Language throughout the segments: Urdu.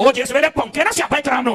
ਉਹ ਜਿਸ ਵੇਲੇ ਪਹੁੰਚੇ ਨਾ ਸਿਆਪਾ ਇਕਰਾਮ ਨੂੰ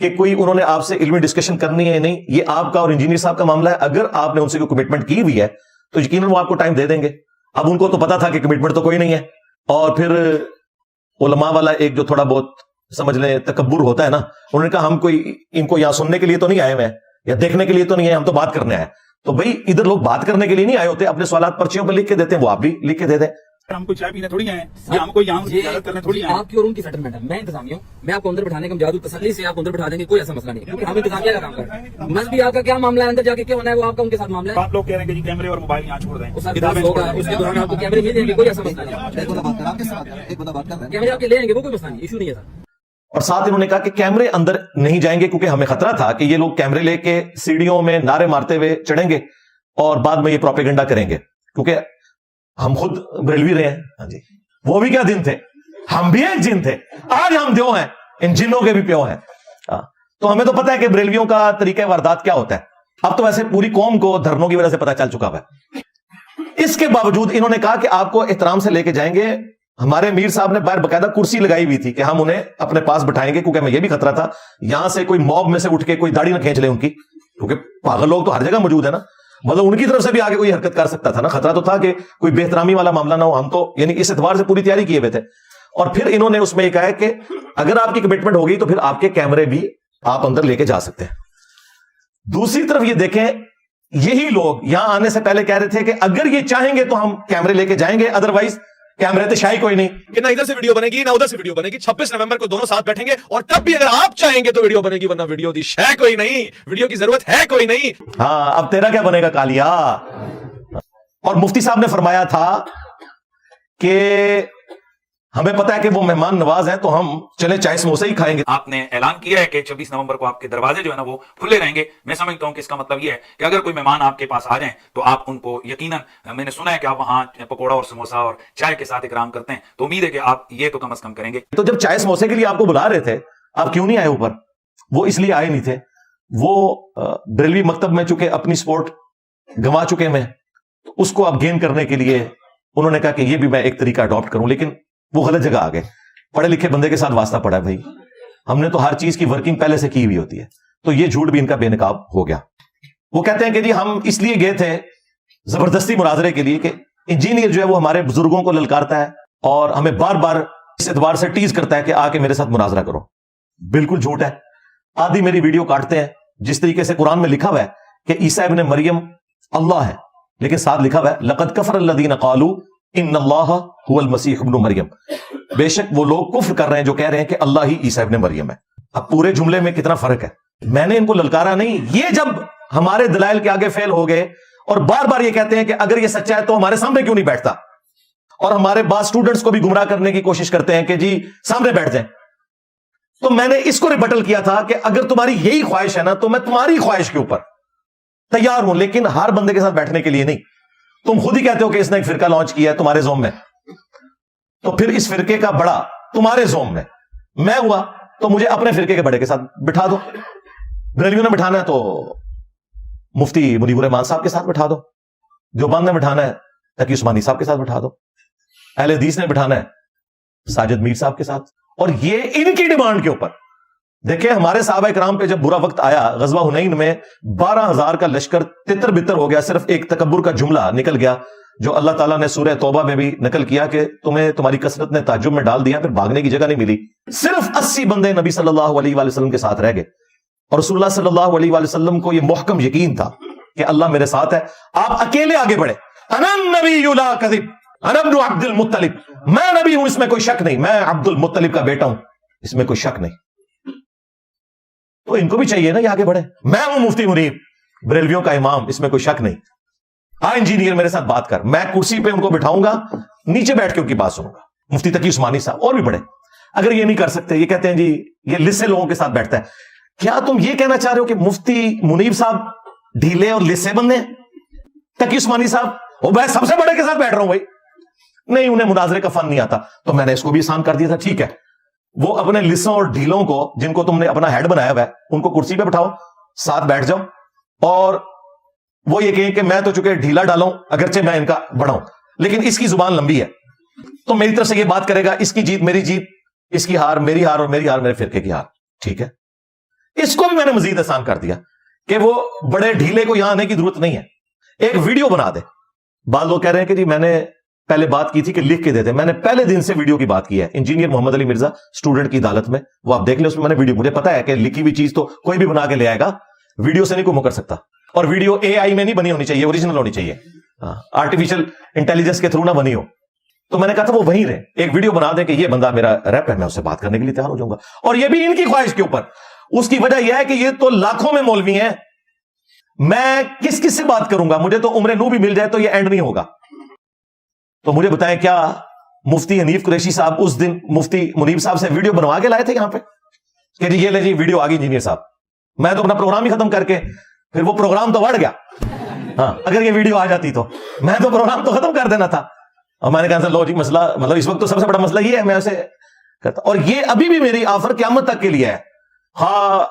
کہ کوئی انہوں نے آپ سے علمی ڈسکشن کرنی ہے نہیں، یہ آپ کا اور انجینئر صاحب کا معاملہ ہے. اگر آپ نے ان سے کوئی کمٹمنٹ کی ہوئی ہے تو یقیناً وہ آپ کو ٹائم دے دیں گے. اب ان کو تو پتا تھا کہ کمٹمنٹ تو کوئی نہیں ہے، اور پھر علماء والا ایک جو تھوڑا بہت سمجھ لیں تکبر ہوتا ہے نا، انہوں نے کہا ہم کوئی ان کو یہاں سننے کے لیے تو نہیں آئے ہوئے ہیں یا دیکھنے کے لیے تو نہیں ہے، ہم تو بات کرنے آئے. تو بھائی ادھر لوگ بات کرنے کے لیے نہیں آئے ہوتے، اپنے سوالات پرچیوں پہ لکھ کے دیتے ہیں، وہ آپ بھی لکھ کے دے دیں. ہم کو چائے پینے تھوڑی آئے ہیں، ہم کو یہاں زیارت کرنے تھوڑی آئے ہیں. آپ کی اور ان کی سیٹلمنٹ ہے، میں انتظامیہ ہوں، میں آپ کو اندر بٹھانے کا جادو تسلی سے آپ کو اندر بٹھا دیں گے، کوئی ایسا مسئلہ نہیں ہے، کیونکہ ہم انتظامیہ کا کام کر رہے ہیں. مذہبی آپ کا کیا معاملہ ہے، اندر جا کے کیا ہونا ہے وہ آپ کا ان کے ساتھ معاملہ ہے. آپ لوگ کہہ رہے ہیں کہ جی کیمرے اور موبائل یہاں چھوڑ دیں، اس کے دوران آپ کو کیمرے مل جائیں گے، کوئی ایسا مسئلہ نہیں ہے. کیمرے آپ کے لے آئیں گے، وہ کوئی مسئلہ نہیں، ایشو نہیں ہے سر. اور ساتھ انہوں نے کہا کہ کیمرے اندر نہیں جائیں گے کیونکہ ہمیں خطرہ تھا کہ یہ لوگ کیمرے لے کے سیڑھیوں میں نعرے مارتے ہوئے چڑھیں گے اور بعد میں یہ پروپیگنڈا کریں گے، کیونکہ ہم خود بریلوی رہے ہیں. ہاں جی، وہ بھی کیا دن تھے، ہم بھی ایک جن تھے، آج ہم دیو ہیں، ان جنوں کے بھی پیو ہیں. تو ہمیں تو پتا ہے کہ بریلویوں کا طریقہ واردات کیا ہوتا ہے. اب تو ویسے پوری قوم کو دھرنوں کی وجہ سے پتا چل چکا ہے. اس کے باوجود انہوں نے کہا کہ آپ کو احترام سے لے کے جائیں گے. ہمارے میر صاحب نے باہر باقاعدہ کرسی لگائی ہوئی تھی کہ ہم انہیں اپنے پاس بٹھائیں گے، کیونکہ ہمیں یہ بھی خطرہ تھا یہاں سے کوئی موب میں سے اٹھ کے کوئی داڑھی نہ کھینچ لے ان کی، کیونکہ پاگل لوگ تو ہر جگہ موجود ہے نا، مطلب ان کی طرف سے بھی آگے کوئی حرکت کر سکتا تھا نا، خطرہ تو تھا کہ کوئی بے احترامی والا معاملہ نہ ہو. ہم تو یعنی اس اعتبار سے پوری تیاری کیے ہوئے تھے. اور پھر انہوں نے اس میں یہ کہا ہے کہ اگر آپ کی کمٹمنٹ ہوگی تو پھر آپ کے کیمرے بھی آپ اندر لے کے جا سکتے ہیں. دوسری طرف یہ دیکھیں، یہی لوگ یہاں آنے سے پہلے کہہ رہے تھے کہ اگر یہ چاہیں گے تو ہم کیمرے لے کے جائیں گے، ادروائز کیمرے تو شاہی کوئی نہیں. کہ نہ ادھر سے ویڈیو بنے گی نہ ادھر سے ویڈیو بنے گی. 26 نومبر کو دونوں ساتھ بیٹھیں گے اور تب بھی اگر آپ چاہیں گے تو ویڈیو بنے گی، ورنہ ویڈیو دی شے کوئی نہیں، ویڈیو کی ضرورت ہے کوئی نہیں. ہاں اب تیرا کیا بنے گا کالیا. اور مفتی صاحب نے فرمایا تھا کہ ہمیں پتا ہے کہ وہ مہمان نواز ہیں تو ہم چلے چائے سموسے ہی کھائیں گے. آپ نے اعلان کیا ہے کہ 26 نومبر کو آپ کے دروازے جو ہے نا وہ کھلے رہیں گے. میں سمجھتا ہوں کہ اس کا مطلب یہ ہے کہ اگر کوئی مہمان آپ کے پاس آ جائیں تو آپ ان کو یقیناً، میں نے سنا ہے کہ آپ وہاں پکوڑا اور سموسا اور چائے کے ساتھ اکرام کرتے ہیں، تو امید ہے کہ آپ یہ تو کم از کم کریں گے. تو جب چائے سموسے کے لیے آپ کو بلا رہے تھے آپ کیوں نہیں آئے اوپر؟ وہ اس لیے آئے نہیں تھے، وہ بریلوی مکتب میں چونکہ اپنی سپورٹ گنوا چکے میں، اس کو اب گین کرنے کے لیے انہوں نے کہا کہ یہ بھی میں ایک طریقہ اڈاپٹ کروں، لیکن وہ غلط جگہ آ گئے. پڑھے لکھے بندے کے ساتھ واسطہ پڑا ہے بھائی، ہم نے تو ہر چیز کی ورکنگ پہلے سے کی ہوئی ہوتی ہے. تو یہ جھوٹ بھی ان کا بے نقاب ہو گیا. وہ کہتے ہیں کہ جی ہم اس لیے گئے تھے زبردستی مناظرے کے لیے کہ انجینئر جو ہے وہ ہمارے بزرگوں کو للکارتا ہے اور ہمیں بار بار اس اعتبار سے ٹیز کرتا ہے کہ آ کے میرے ساتھ مناظرہ کرو. بالکل جھوٹ ہے. آدھی میری ویڈیو کاٹتے ہیں جس طریقے سے قرآن میں لکھا ہوا ہے کہ عیسیٰ ابن مریم اللہ ہے، لیکن ساتھ لکھا ہوا ہے لقد کفر الذین قالوا ان اللہ هو المسیح ابن مریم. بے شک وہ لوگ کفر کر رہے ہیں جو کہہ رہے ہیں کہ اللہ ہی عیسیٰ ابن مریم ہے. اب پورے جملے میں کتنا فرق ہے. میں نے ان کو للکارا نہیں، یہ جب ہمارے دلائل کے آگے فیل ہو گئے اور بار بار یہ کہتے ہیں کہ اگر یہ سچا ہے تو ہمارے سامنے کیوں نہیں بیٹھتا، اور ہمارے بعض اسٹوڈنٹس کو بھی گمراہ کرنے کی کوشش کرتے ہیں کہ جی سامنے بیٹھ جائیں. تو میں نے اس کو ریبٹل کیا تھا کہ اگر تمہاری یہی خواہش ہے نا تو میں تمہاری خواہش کے اوپر تیار ہوں، لیکن ہر بندے کے ساتھ بیٹھنے کے لیے نہیں. تم خود ہی کہتے ہو کہ اس نے ایک فرقہ لانچ کیا ہے تمہارے زوم میں، تو پھر اس فرقے کا بڑا تمہارے زوم میں میں ہوا تو مجھے اپنے فرقے کے بڑے کے ساتھ بٹھا دو. بریلویوں نے بٹھانا ہے تو مفتی منیب الرحمان صاحب کے ساتھ بٹھا دو، دیوبند نے بٹھانا ہے تقی عثمانی صاحب کے ساتھ بٹھا دو، اہل حدیث نے بٹھانا ہے ساجد میر صاحب کے ساتھ. اور یہ ان کی ڈیمانڈ کے اوپر دیکھیں ہمارے صحابہ کرام پہ جب برا وقت آیا غزوہ حنین میں 12,000 کا لشکر تتر بتر ہو گیا. صرف ایک تکبر کا جملہ نکل گیا جو اللہ تعالیٰ نے سورہ توبہ میں بھی نقل کیا کہ تمہیں تمہاری کثرت نے تعجب میں ڈال دیا، پھر بھاگنے کی جگہ نہیں ملی. صرف 80 بندے نبی صلی اللہ علیہ وآلہ وسلم کے ساتھ رہ گئے اور رسول اللہ صلی اللہ علیہ وآلہ وسلم کو یہ محکم یقین تھا کہ اللہ میرے ساتھ ہے. آپ اکیلے آگے بڑھے. انا النبی لا کذب انا ابن عبد المطلب، میں نبی ہوں اس میں کوئی شک نہیں، میں عبد المطلب کا بیٹا ہوں اس میں کوئی شک نہیں. تو ان کو بھی چاہیے نا یہ آگے بڑھے. میں ہوں مفتی منیب بریلویوں کا امام، اس میں کوئی شک نہیں. ہاں انجینئر میرے ساتھ بات کر، میں کرسی پہ ان کو بٹھاؤں گا، نیچے بیٹھ کے ان کی بات سنوں گا. مفتی تقی عثمانی صاحب اور بھی بڑے اگر یہ نہیں کر سکتے، یہ کہتے ہیں جی یہ لسے لوگوں کے ساتھ بیٹھتا ہے. کیا تم یہ کہنا چاہ رہے ہو کہ مفتی منیب صاحب ڈھیلے اور لسے بندے ہیں؟ تقی عثمانی صاحب وہ میں سب سے بڑے کے ساتھ بیٹھ رہا ہوں بھائی. نہیں انہیں مناظرے کا فن نہیں آتا. تو میں نے اس کو بھی آسان کر دیا تھا، ٹھیک ہے وہ اپنے لسوں اور ڈھیلوں کو جن کو تم نے اپنا ہیڈ بنایا ہوا ہے ان کو کرسی پہ بٹھاؤ، ساتھ بیٹھ جاؤ، اور وہ یہ کہیں کہ میں تو چونکہ ڈھیلا ڈالوں اگرچہ میں ان کا بڑا ہوں لیکن اس کی زبان لمبی ہے تو میری طرف سے یہ بات کرے گا، اس کی جیت میری جیت، اس کی ہار میری ہار اور میری ہار میرے فرقے کی ہار. ٹھیک ہے اس کو بھی میں نے مزید آسان کر دیا کہ وہ بڑے ڈھیلے کو یہاں آنے کی ضرورت نہیں ہے, ایک ویڈیو بنا دے. بعض لوگ کہہ رہے ہیں کہ جی میں نے پہلے بات کی تھی کہ لکھ کے دے دے. میں نے پہلے دن سے ویڈیو کی بات کی ہے. انجینئر محمد علی مرزا اسٹوڈنٹ کی عدالت میں, وہ آپ دیکھ لیں, اس میں میں نے ویڈیو, مجھے پتا ہے کہ لکھی ہوئی چیز تو کوئی بھی بنا کے لے آئے گا, ویڈیو سے نہیں کوئی کر سکتا. اور ویڈیو اے آئی میں نہیں بنی ہونی چاہیے, اوریجنل ہونی چاہیے, آرٹیفیشل انٹیلیجنس کے تھرو نہ بنی ہو. تو میں نے کہا تھا وہ وہیں رہے, ایک ویڈیو بنا دیں کہ یہ بندہ میرا ریپ ہے, میں اس سے بات کرنے کے لیے تیار ہو جاؤں گا. اور یہ بھی ان کی خواہش کے اوپر. اس کی وجہ یہ ہے کہ یہ تو لاکھوں میں مولوی ہیں, میں کس کس سے بات کروں گا؟ مجھے تو عمر نو بھی مل جائے تو یہ اینڈ نہیں ہوگا. تو مجھے بتائیں, کیا مفتی حنیف قریشی صاحب اس دن مفتی منیب صاحب سے ویڈیو بنوا کے لائے تھے یہاں پہ کہ جی یہ لے جی ویڈیو آ گئی انجینئر صاحب؟ میں تو اپنا پروگرام ہی ختم کر کے, پھر وہ پروگرام تو بڑھ گیا. ہاں, اگر یہ ویڈیو آ جاتی تو میں تو پروگرام تو ختم کر دینا تھا. اور میں نے کہا لو جی مسئلہ, مطلب اس وقت تو سب سے بڑا مسئلہ یہ ہے, میں اسے کرتا. اور یہ ابھی بھی میری آفر قیامت تک کے لیے ہے. ہاں,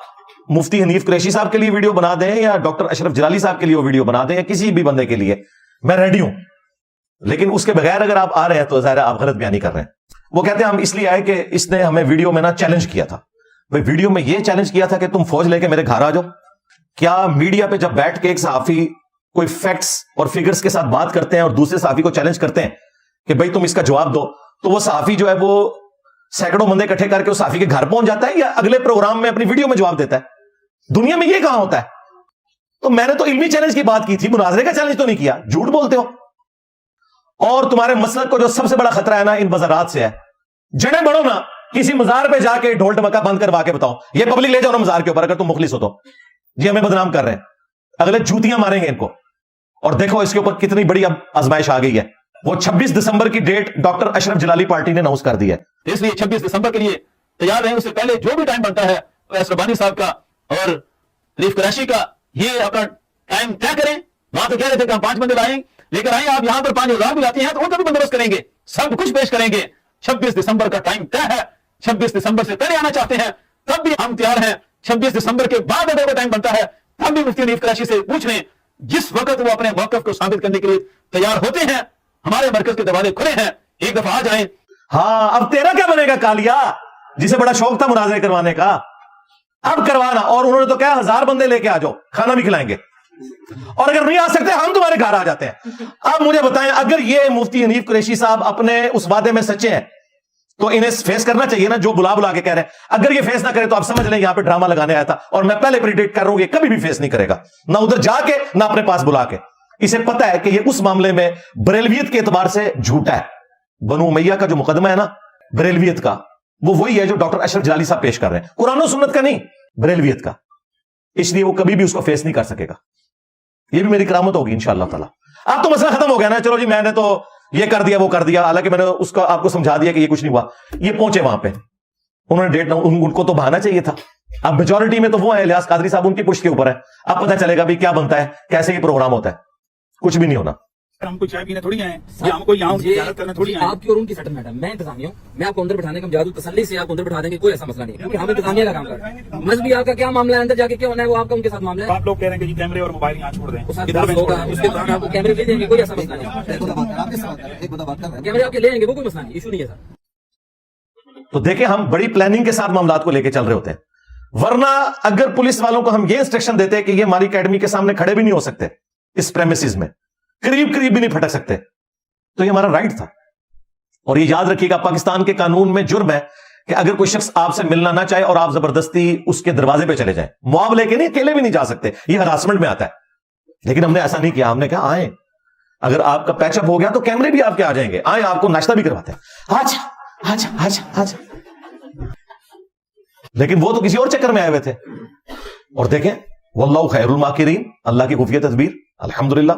مفتی حنیف قریشی صاحب کے لیے ویڈیو بنا دیں, یا ڈاکٹر اشرف جلالی صاحب کے لیے وہ ویڈیو بنا دیں, یا کسی بھی بندے کے لیے, میں ریڈی ہوں. لیکن اس کے بغیر اگر آپ آ رہے ہیں تو ظاہر آپ غلط بیانی کر رہے ہیں. وہ کہتے ہیں ہم اس لیے آئے کہ اس نے ہمیں ویڈیو میں نا چیلنج کیا تھا. بھائی ویڈیو میں یہ چیلنج کیا تھا کہ تم فوج لے کے میرے گھر آ جاؤ. کیا میڈیا پہ جب بیٹھ کے ایک صحافی کوئی فیکٹس اور فگرز کے ساتھ بات کرتے ہیں اور دوسرے صحافی کو چیلنج کرتے ہیں کہ بھائی تم اس کا جواب دو, تو وہ صحافی جو ہے وہ سینکڑوں بندے اکٹھے کر کے اس صحافی کے گھر پہنچ جاتا ہے, یا اگلے پروگرام میں اپنی ویڈیو میں جواب دیتا ہے؟ دنیا میں یہ کہاں ہوتا ہے؟ تو میں نے تو علمی چیلنج کی بات کی تھی, مناظرے کا چیلنج تو نہیں کیا. جھوٹ بولتے ہو. اور تمہارے مسلک کو جو سب سے بڑا خطرہ ہے نا ان بازارات سے ہے. جڑیں بڑھو نا, کسی مزار پہ جا کے ڈھول ٹمکا بند کروا کے بتاؤ, یہ پبلک لے جاؤ نا مزار کے اوپر اگر تم مخلص ہو تو. جی ہمیں بدنام کر رہے ہیں, اگلے جوتیاں ماریں گے ان کو. اور دیکھو اس کے اوپر کتنی بڑی اب آزمائش آ گئی ہے. وہ 26 دسمبر کی ڈیٹ ڈاکٹر اشرف جلالی پارٹی نے اناؤنس کر دی ہے. اس لیے 26 دسمبر کے لیے تیار رہیں. اس سے پہلے جو بھی ٹائم بنتا ہے ایس ربانی صاحب کا اور حنیف قریشی کا, یہ اپنا ٹائم طے کریں. وہاں تو کہہ رہے تھے کہ ہم 5 بندے لائیں, لیکن آئیں آپ یہاں پر 5,000 بھی لاتے ہیں تو ان کا بھی بندوبست کریں گے, سب کچھ پیش کریں گے. 26 دسمبر کا ٹائم طے ہے. 26 دسمبر سے پہلے آنا چاہتے ہیں تب بھی ہم تیار ہیں. 26 دسمبر کے بعد اگر وہ ٹائم بنتا ہے تب بھی مفتی حنیف قریشی سے پوچھ لیں. جس وقت وہ اپنے موقف کو ثابت کرنے کے لیے تیار ہوتے ہیں, ہمارے مرکز کے دروازے کھلے ہیں, ایک دفعہ آ جائیں. ہاں, اب تیرا کیا بنے گا کالیا, جسے بڑا شوق تھا مناظرے کروانے کا, اب کروانا. اور انہوں نے تو کہا 1000 بندے لے کے آ جاؤ, کھانا بھی کھلائیں گے, اور اگر نہیں آ سکتے ہم تمہارے گھر آ جاتے ہیں. اب مجھے بتائیں, اگر یہ مفتی حنیف قریشی صاحب اپنے اس وعدے میں سچے ہیں تو انہیں فیس کرنا چاہیے نا, جو بلا کے کہہ رہے ہیں. اگر یہ فیس نہ کرے تو آپ سمجھ لیں یہاں پہ ڈرامہ لگانے آیا تھا, اور میں پہلے پریڈکٹ کر رہا ہوں یہ کبھی بھی فیس نہیں کرے گا, نہ ادھر جا کے نہ اپنے پاس بلا کے. اسے پتا ہے کہ یہ اس معاملے میں بریلویت کے اعتبار سے جھوٹا ہے. بنو امیہ کا جو مقدمہ ہے نا بریلویت کا, وہ وہی ہے جو ڈاکٹر اشرف جلالی صاحب پیش کر رہے ہیں, قرآن و سنت کا نہیں, بریلویت کا. اس لیے وہ کبھی بھی اس کو فیس نہیں کر سکے گا. یہ بھی میری کرامت ہوگی انشاءاللہ تعالی. اب تو مسئلہ ختم ہو گیا نا, چلو جی میں نے تو یہ کر دیا وہ کر دیا, حالانکہ میں نے اس کو آپ کو سمجھا دیا کہ یہ کچھ نہیں ہوا. یہ پہنچے وہاں پہ, انہوں نے ڈیٹ, ان کو تو بہانا چاہیے تھا. اب میجورٹی میں تو وہ ہے الیاس قادری صاحب, ان کی پشت کے اوپر ہے. اب پتہ چلے گا بھی کیا بنتا ہے, کیسے یہ پروگرام ہوتا ہے. کچھ بھی نہیں ہونا. ہم کو چائے پینے تھوڑی آئے, ہم کو یہاں زیارت کرنے تھوڑی آئے. آپ کی اور ان کی سیٹلمنٹ ہے, میں انتظامیہ ہوں, میں آپ کو اندر بٹھانے کا جادو تسلی سے آپ کو اندر بٹھا دیں گے, کوئی ایسا مسئلہ نہیں ہے, کیونکہ ہم انتظامیہ کا کام کر رہے ہیں. مذہبی آپ کا کیا معاملہ ہے, اندر جا کے کیا ہونا ہے وہ آپ کا ان کے ساتھ معاملہ ہے. آپ لوگ کہہ رہے ہیں کہ جی کیمرے اور موبائل یہاں چھوڑ دیں, اس کے بعد آپ کو کیمرے لے دیں گے, کوئی ایسا مسئلہ نہیں ہے. کیمرے آپ کے لے لیں گے, وہ کوئی مسئلہ نہیں, ایشو نہیں ہے سر. تو دیکھیں ہم بڑی پلاننگ کے ساتھ معاملات کو لے کے چل رہے ہوتے ہیں. ورنہ اگر پولیس والوں کو ہم یہ انسٹرکشن دیتے کہ یہ ہماری اکیڈمی کے سامنے کھڑے بھی نہیں ہو سکتے, اس پریمیسز میں قریب بھی نہیں پھٹک سکتے, تو یہ ہمارا رائٹ تھا. اور یہ یاد رکھیے گا, پاکستان کے قانون میں جرم ہے کہ اگر کوئی شخص آپ سے ملنا نہ چاہے اور آپ زبردستی اس کے دروازے پہ چلے جائیں, معاف لے کے نہیں, اکیلے بھی نہیں جا سکتے, یہ ہراسمنٹ میں آتا ہے. لیکن ہم نے ایسا نہیں کیا, ہم نے کہا آئیں, اگر آپ کا پیچ اپ ہو گیا تو کیمرے بھی آپ کے آ جائیں گے, آئیں آپ کو ناشتہ بھی کرواتے ہیں, آجا. لیکن وہ تو کسی اور چکر میں آئے ہوئے تھے. اور دیکھیں واللہ خیر الماکرین, اللہ کی خفیہ تدبیر الحمدللہ.